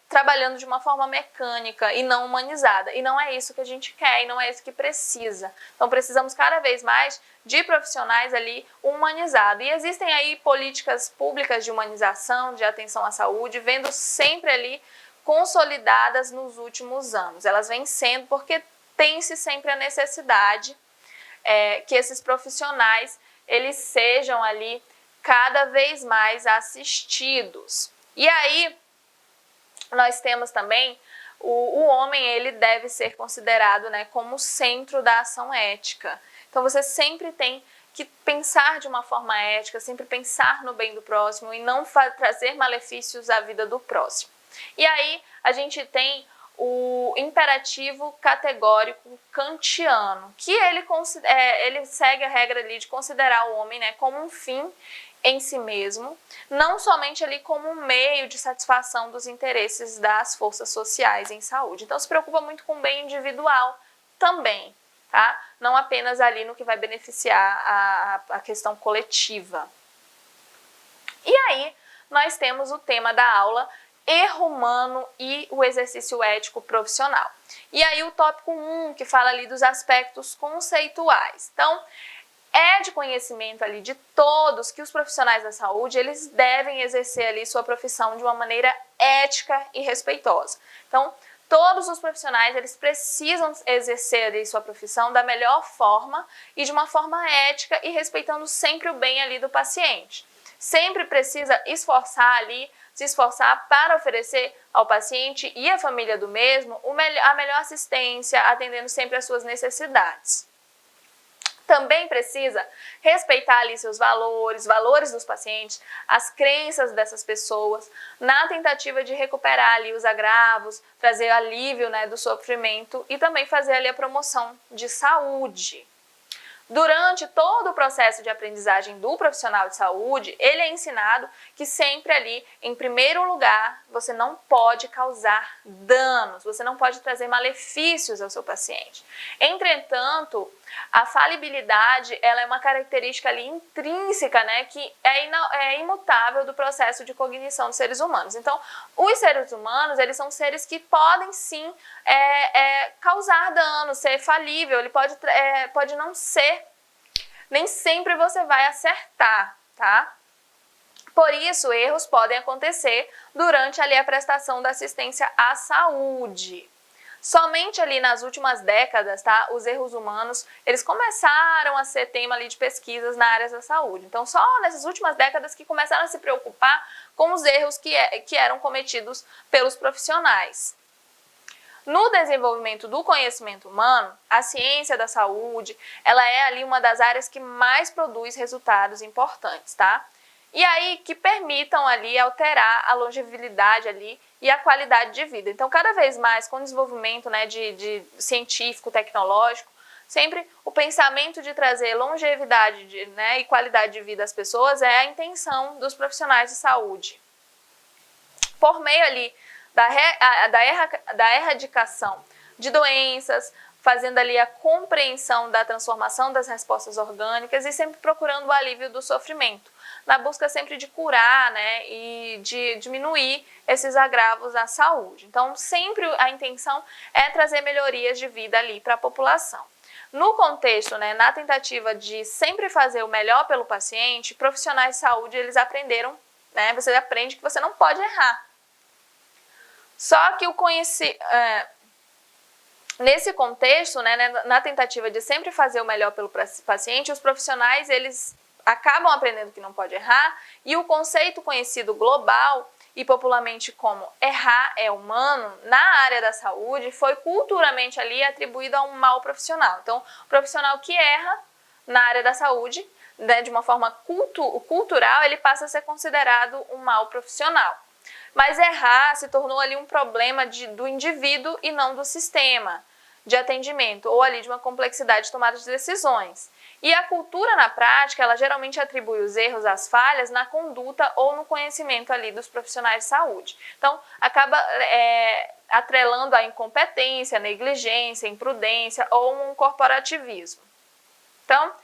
trabalhando de uma forma mecânica e não humanizada. E não é isso que a gente quer e não é isso que precisa. Então, precisamos cada vez mais de profissionais ali humanizados. E existem aí políticas públicas de humanização, de atenção à saúde, vendo sempre ali consolidadas nos últimos anos. Elas vêm sendo porque tem-se sempre a necessidade que esses profissionais eles sejam ali cada vez mais assistidos. E aí nós temos também o homem, ele deve ser considerado, né, como o centro da ação ética. Então você sempre tem que pensar de uma forma ética, sempre pensar no bem do próximo e não trazer malefícios à vida do próximo. E aí a gente tem o imperativo categórico kantiano, que ele segue a regra ali de considerar o homem, né, como um fim em si mesmo, não somente ali como um meio de satisfação dos interesses das forças sociais em saúde. Então se preocupa muito com o bem individual também, tá? Não apenas ali no que vai beneficiar a questão coletiva. E aí nós temos o tema da aula, erro humano e o exercício ético profissional. E aí o tópico 1, que fala ali dos aspectos conceituais. Então, é de conhecimento ali de todos que os profissionais da saúde, eles devem exercer ali sua profissão de uma maneira ética e respeitosa. Então, todos os profissionais, eles precisam exercer ali sua profissão da melhor forma e de uma forma ética e respeitando sempre o bem ali do paciente. Sempre precisa se esforçar para oferecer ao paciente e à família do mesmo a melhor assistência, atendendo sempre às suas necessidades. também precisa respeitar ali seus valores dos pacientes, as crenças dessas pessoas, na tentativa de recuperar ali os agravos, trazer alívio, né, do sofrimento e também fazer ali a promoção de saúde. Durante todo o processo de aprendizagem do profissional de saúde, ele é ensinado que sempre ali, em primeiro lugar, você não pode causar danos, você não pode trazer malefícios ao seu paciente. Entretanto, a falibilidade, ela é uma característica ali intrínseca, né, que é imutável do processo de cognição dos seres humanos. Então, os seres humanos, eles são seres que podem sim causar danos, ser falível, ele pode não ser. Nem sempre você vai acertar, tá? Por isso, erros podem acontecer durante ali a prestação da assistência à saúde. Somente ali nas últimas décadas, tá, os erros humanos, eles começaram a ser tema ali de pesquisas na área da saúde. Então, só nessas últimas décadas que começaram a se preocupar com os erros que eram cometidos pelos profissionais. No desenvolvimento do conhecimento humano, a ciência da saúde, ela é ali uma das áreas que mais produz resultados importantes, tá? E aí que permitam ali alterar a longevidade ali e a qualidade de vida. Então, cada vez mais com o desenvolvimento, né, de científico, tecnológico, sempre o pensamento de trazer longevidade, né, e qualidade de vida às pessoas é a intenção dos profissionais de saúde. Por meio ali da erradicação de doenças, fazendo ali a compreensão da transformação das respostas orgânicas e sempre procurando o alívio do sofrimento, na busca sempre de curar, né, e de diminuir esses agravos à saúde. Então, sempre a intenção é trazer melhorias de vida ali para a população. No contexto, né, na tentativa de sempre fazer o melhor pelo paciente, profissionais de saúde, eles aprenderam, né, você aprende que você não pode errar. Só que nesse contexto, né, na tentativa de sempre fazer o melhor pelo paciente, os profissionais eles acabam aprendendo que não pode errar e o conceito conhecido global e popularmente como errar é humano, na área da saúde, foi culturalmente ali atribuído a um mau profissional. Então, o profissional que erra na área da saúde, né, de uma forma cultural, ele passa a ser considerado um mau profissional. Mas errar se tornou ali um problema do indivíduo e não do sistema de atendimento, ou ali de uma complexidade de tomada de decisões. E a cultura na prática, ela geralmente atribui os erros, as falhas, na conduta ou no conhecimento ali dos profissionais de saúde. Então, acaba atrelando a incompetência, a negligência, a imprudência ou um corporativismo. Então,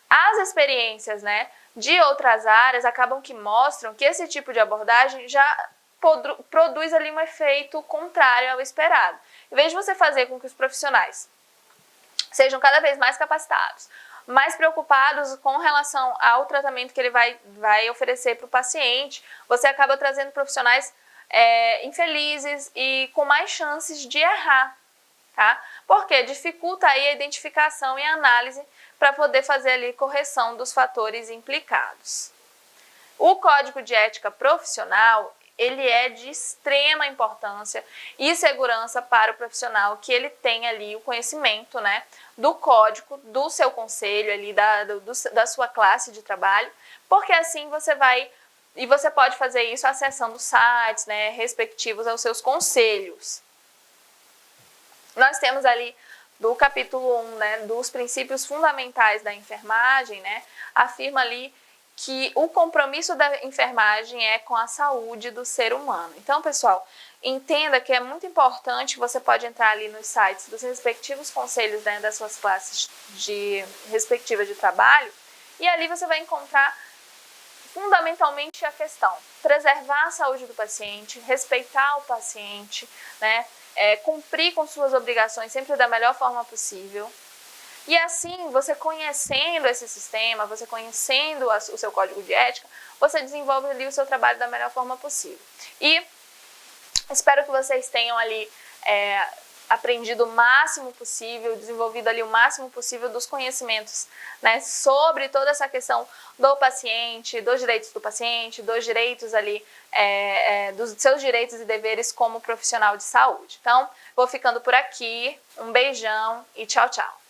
as experiências, né, de outras áreas acabam que mostram que esse tipo de abordagem já produz ali um efeito contrário ao esperado. Em vez de você fazer com que os profissionais sejam cada vez mais capacitados, mais preocupados com relação ao tratamento que ele vai oferecer para o paciente, você acaba trazendo profissionais infelizes e com mais chances de errar, tá? Porque dificulta aí a identificação e a análise para poder fazer ali correção dos fatores implicados. O Código de Ética Profissional, ele é de extrema importância e segurança para o profissional que ele tenha ali o conhecimento, né, do código, do seu conselho ali, da sua classe de trabalho, porque assim você pode fazer isso acessando sites, né, respectivos aos seus conselhos. Nós temos ali do capítulo 1, né, dos princípios fundamentais da enfermagem, né, afirma ali que o compromisso da enfermagem é com a saúde do ser humano. Então, pessoal, entenda que é muito importante, você pode entrar ali nos sites dos respectivos conselhos, né, das suas classes respectivas de trabalho, e ali você vai encontrar fundamentalmente a questão: preservar a saúde do paciente, respeitar o paciente, né, cumprir com suas obrigações sempre da melhor forma possível. E assim, você conhecendo esse sistema, você conhecendo o seu código de ética, você desenvolve ali o seu trabalho da melhor forma possível. E espero que vocês tenham ali aprendido o máximo possível, desenvolvido ali o máximo possível dos conhecimentos, né, sobre toda essa questão do paciente, dos direitos do paciente, dos direitos ali, dos seus direitos e deveres como profissional de saúde. Então, vou ficando por aqui, um beijão e tchau, tchau.